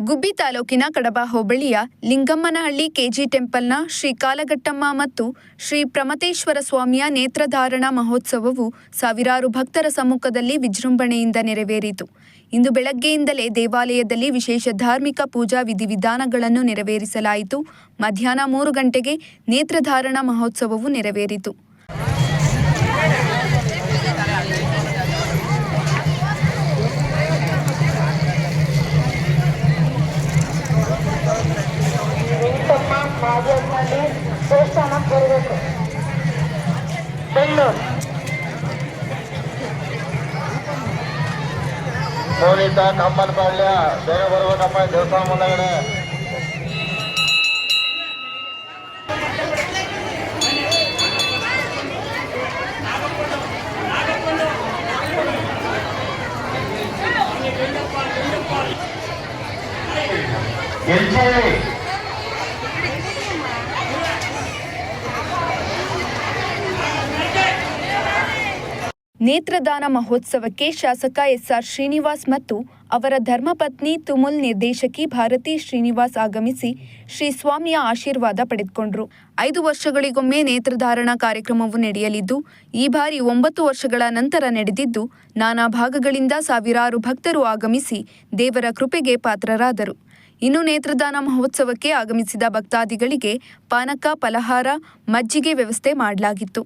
ಗುಬ್ಬಿ ತಾಲೂಕಿನ ಕಡಬ ಹೋಬಳಿಯ ಲಿಂಗಮ್ಮನಹಳ್ಳಿ ಕೆಜಿ ಟೆಂಪಲ್ನ ಶ್ರೀ ಕಾಲಘಟ್ಟಮ್ಮ ಮತ್ತು ಶ್ರೀ ಪ್ರಮತೇಶ್ವರ ಸ್ವಾಮಿಯ ನೇತ್ರಧಾರಣ ಮಹೋತ್ಸವವು ಸಾವಿರಾರು ಭಕ್ತರ ಸಮ್ಮುಖದಲ್ಲಿ ವಿಜೃಂಭಣೆಯಿಂದ ನೆರವೇರಿತು. ಇಂದು ಬೆಳಗ್ಗೆಯಿಂದಲೇ ದೇವಾಲಯದಲ್ಲಿ ವಿಶೇಷ ಧಾರ್ಮಿಕ ಪೂಜಾ ವಿಧಿವಿಧಾನಗಳನ್ನು ನೆರವೇರಿಸಲಾಯಿತು. ಮಧ್ಯಾಹ್ನ 3 ಗಂಟೆಗೆ ನೇತ್ರಧಾರಣ ಮಹೋತ್ಸವವು ನೆರವೇರಿತು. ದೇವಸ್ಥಾನಕ್ಕೆ ಬರಬೇಕು. ಬೆಳ್ಳೂರು ಮೋನಿತಾ ಕಮ್ಮನಪಾಳ್ಯ ಬೇಗ ಬರ್ಬೇಕಪ್ಪ ದೇವಸ್ಥಾನ ಮುಂದಗಡೆ. ನೇತ್ರದಾನ ಮಹೋತ್ಸವಕ್ಕೆ ಶಾಸಕ ಎಸ್.ಆರ್. ಶ್ರೀನಿವಾಸ್ ಮತ್ತು ಅವರ ಧರ್ಮಪತ್ನಿ ತುಮುಲ್ ನಿರ್ದೇಶಕಿ ಭಾರತಿ ಶ್ರೀನಿವಾಸ್ ಆಗಮಿಸಿ ಶ್ರೀ ಸ್ವಾಮಿಯ ಆಶೀರ್ವಾದ ಪಡೆದುಕೊಂಡರು. 5 ವರ್ಷಗಳಿಗೊಮ್ಮೆ ನೇತ್ರಧಾರಣ ಕಾರ್ಯಕ್ರಮವು ನಡೆಯಲಿದ್ದು, ಈ ಬಾರಿ 9 ವರ್ಷಗಳ ನಂತರ ನಡೆದಿದ್ದು, ನಾನಾ ಭಾಗಗಳಿಂದ ಸಾವಿರಾರು ಭಕ್ತರು ಆಗಮಿಸಿ ದೇವರ ಕೃಪೆಗೆ ಪಾತ್ರರಾದರು. ಇನ್ನು ನೇತ್ರದಾನ ಮಹೋತ್ಸವಕ್ಕೆ ಆಗಮಿಸಿದ ಭಕ್ತಾದಿಗಳಿಗೆ ಪಾನಕ, ಫಲಹಾರ, ಮಜ್ಜಿಗೆ ವ್ಯವಸ್ಥೆ ಮಾಡಲಾಗಿತ್ತು.